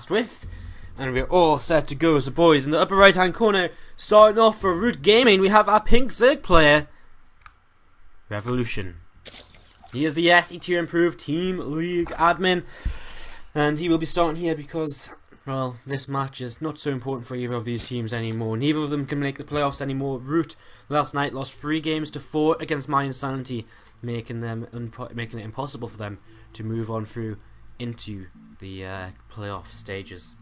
with, and we're all set to go. So boys, in the upper right hand corner, starting off for Root Gaming, we have our pink Zerg player, Revolution. He is the SE2 improved Team League admin, and he will be starting here because, well, this match is not so important for either of these teams anymore. Neither of them can make the playoffs anymore. Root last night lost 3 games to 4 against My Insanity, making it impossible for them to move on through into the playoff stages.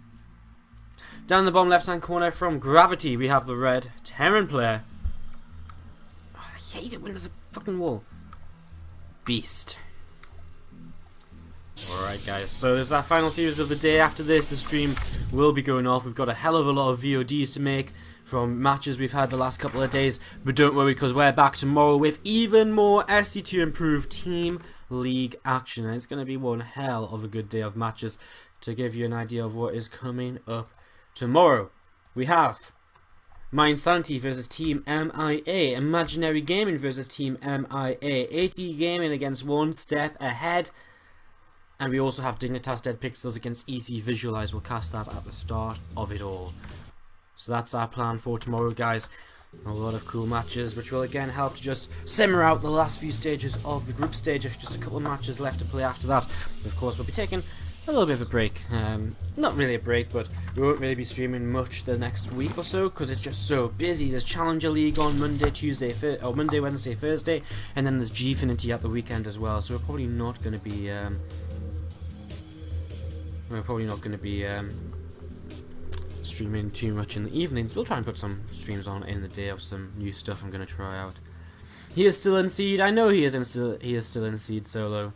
Down in the bottom left hand corner from Gravity, we have the red Terran player. Oh, I hate it when there's a fucking wall. BeaSt. Alright guys, so this is our final series of the day. After this, the stream will be going off. We've got a hell of a lot of VODs to make from matches we've had the last couple of days, but don't worry because we're back tomorrow with even more SC2 improved Team League action, and it's going to be one hell of a good day of matches. To give you an idea of what is coming up tomorrow, we have My Insanity versus Team MIA, Imaginary Gaming versus Team MIA, AT Gaming against One Step Ahead, and we also have Dignitas Dead Pixels against EC Visualize. We'll cast that at the start of it all. So that's our plan for tomorrow, guys. A lot of cool matches, which will again help to just simmer out the last few stages of the group stage. Just a couple of matches left to play after that. Of course, we'll be taking a little bit of a break. Not really a break, but we won't really be streaming much the next week or so because it's just so busy. There's Challenger League on Monday, Monday, Wednesday, Thursday, and then there's Gfinity at the weekend as well. So we're probably not going to be streaming too much in the evenings. We'll try and put some streams on in the day of some new stuff I'm going to try out. He is still in seed. I know he is still in seed solo.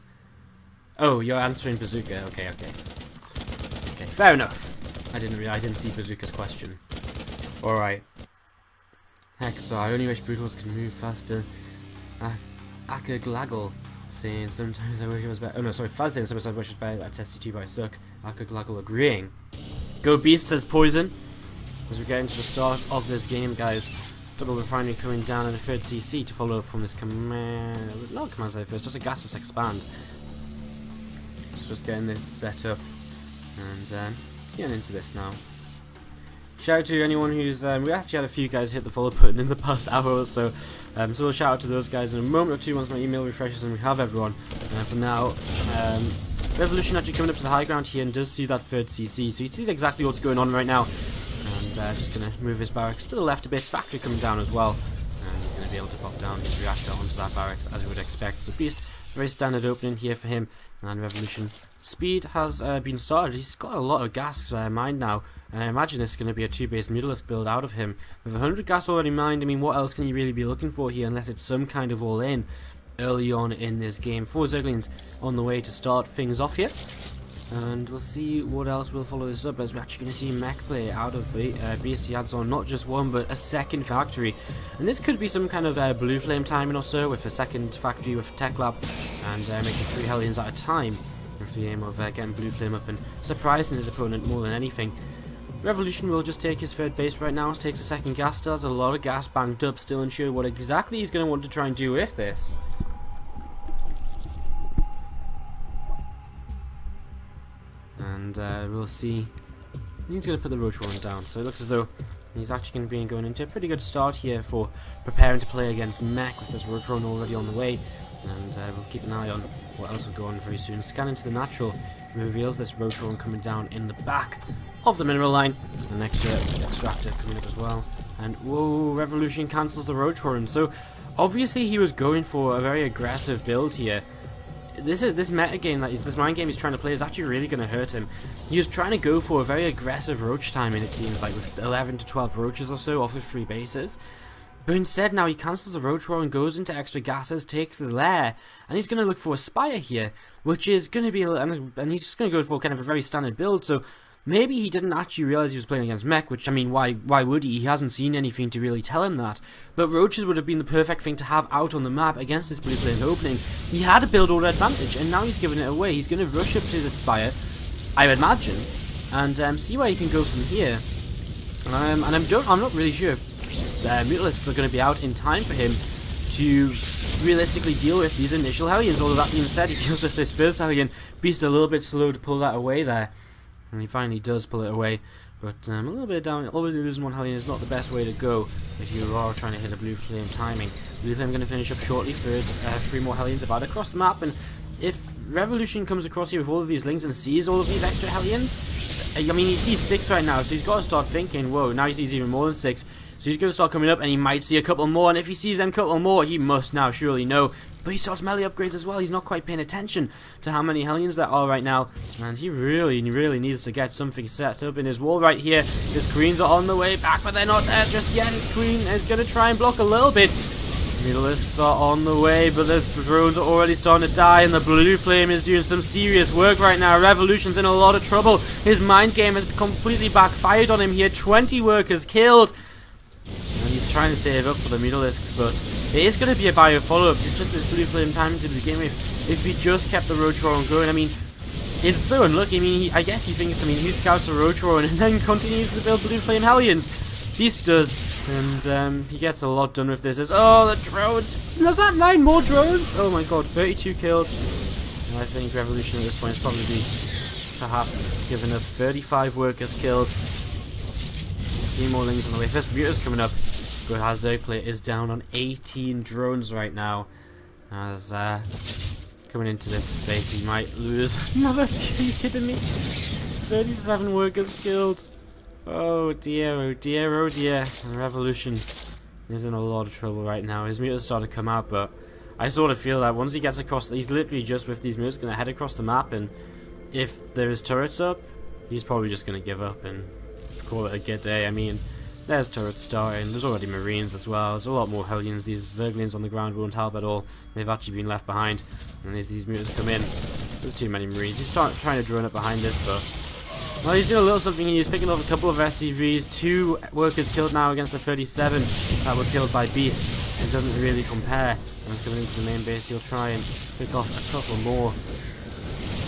Oh, you're answering Bazooka. Okay. Okay, fair enough. I didn't see Bazooka's question. Alright. Hexar, I only wish Brutals could move faster. Akaglaggle saying sometimes I wish it was better. Oh no, sorry, Faz saying sometimes I wish it was better at SC2, but I suck. Akaglaggle agreeing. Go BeaSt, says Poison. As we get into the start of this game, guys. Double Refinery coming down in the third CC to follow up from this command. Not command side first, just a gaseous expand. Just getting this set up and getting into this now. Shout out to anyone who's we actually had a few guys hit the follow button in the past hour or so. So we'll shout out to those guys in a moment or two once my email refreshes and we have everyone. For now, Revolution actually coming up to the high ground here and does see that third CC, so he sees exactly what's going on right now. And just going to move his barracks to the left a bit. Factory coming down as well, and he's going to be able to pop down his reactor onto that barracks as we would expect. So BeaSt, very standard opening here for him, and Revolution speed has been started. He's got a lot of gas mined now, and I imagine this is going to be a 2-base Mutalisk build out of him. With 100 gas already mined, I mean, what else can you really be looking for here unless it's some kind of all-in early on in this game. 4 Zerglings on the way to start things off here, and we'll see what else will follow this up as we're actually going to see mech play out of BeaSt. He adds on not just one but a second factory, and this could be some kind of blue flame timing or so with a second factory with Tech Lab and making 3 Hellions at a time with the aim of getting blue flame up and surprising his opponent more than anything. Revolution will just take his third base right now, takes a second gas, still has a lot of gas banked up, still unsure what exactly he's going to want to try and do with this. And we'll see. He's going to put the Roach Roaring down, so it looks as though he's actually going to be going into a pretty good start here for preparing to play against Mech with this Roach Roaring already on the way. And we'll keep an eye on what else will go on very soon. Scan into the natural reveals this Roach Roaring coming down in the back of the mineral line. The next extractor coming up as well. And whoa, Revolution cancels the Roach Roaring. So obviously he was going for a very aggressive build here. This meta game this mind game he's trying to play is actually really going to hurt him. He was trying to go for a very aggressive roach timing, it seems like, with 11 to 12 roaches or so off of 3 bases. But instead now he cancels the roach roar and goes into extra gases, takes the lair, and he's going to look for a spire here, which is going to be, and he's just going to go for kind of a very standard build. So maybe he didn't actually realize he was playing against Mech, which, I mean, why would he? He hasn't seen anything to really tell him that. But roaches would have been the perfect thing to have out on the map against this blue flame opening. He had a build order advantage, and now he's giving it away. He's going to rush up to the spire, I would imagine, and see where he can go from here. I'm not really sure if Mutalisks are going to be out in time for him to realistically deal with these initial Hellions. Although that being said, he deals with this first Hellion. BeaSt a little bit slow to pull that away there. And he finally does pull it away. But a little bit down, always losing 1 Hellion is not the best way to go if you are trying to hit a Blue Flame timing. Blue Flame going to finish up shortly for 3 more Hellions about across the map, and if Revolution comes across here with all of these links and sees all of these extra Hellions, I mean, he sees 6 right now, so he's got to start thinking, whoa, now he sees even more than 6. So he's going to start coming up, and he might see a couple more, and if he sees them couple more, he must now surely know. But he starts melee upgrades as well. He's not quite paying attention to how many Hellions there are right now, and he really needs to get something set up in his wall right here. His Queens are on the way back, but they're not there just yet. His Queen is going to try and block a little bit. Needleisks are on the way, but the drones are already starting to die, and the Blue Flame is doing some serious work right now. Revolution's in a lot of trouble. His mind game has completely backfired on him here. 20 workers killed. And he's trying to save up for the Needleisks, but it is going to be a bio follow-up. It's just this Blue Flame timing to begin with. If he just kept the Road Troll going, I mean, it's so unlucky. I mean, I guess he thinks, I mean, who scouts a Road Troll and then continues to build Blue Flame Hellions? BeaSt does, and he gets a lot done with this. Oh, the drones! There's that 9 more drones? Oh my god, 32 killed. And I think Revolution at this point is probably perhaps given up 35 workers killed. 3 more lings on the way. First Muta's coming up, but our Zerg player is down on 18 drones right now. As coming into this base, he might lose another few. Are you kidding me? 37 workers killed. Oh dear, oh dear, oh dear. And Revolution is in a lot of trouble right now. His Muta's starting to come out, but I sort of feel that once he gets across, he's literally just with these Mutas going to head across the map, and if there is turrets up, he's probably just going to give up and call it a good day. I mean, there's turrets starting, there's already Marines as well, there's a lot more Hellions. These Zerglings on the ground won't help at all. They've actually been left behind, and as these Mutas come in, there's too many Marines. He's trying to drone up behind this, but well, he's doing a little something. He's picking off a couple of SCVs. 2 workers killed now against the 37 that were killed by BeaSt. It doesn't really compare. And he's coming into the main base. He'll try and pick off a couple more.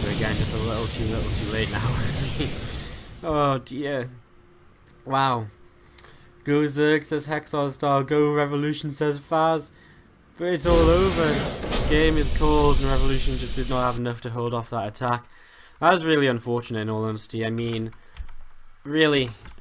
But again, just a little too late now. Oh dear. Wow. Go Zerg, says Hexar Star. Go Revolution, says Faz. But it's all over. The game is called, and Revolution just did not have enough to hold off that attack. That was really unfortunate, in all honesty. I mean, really,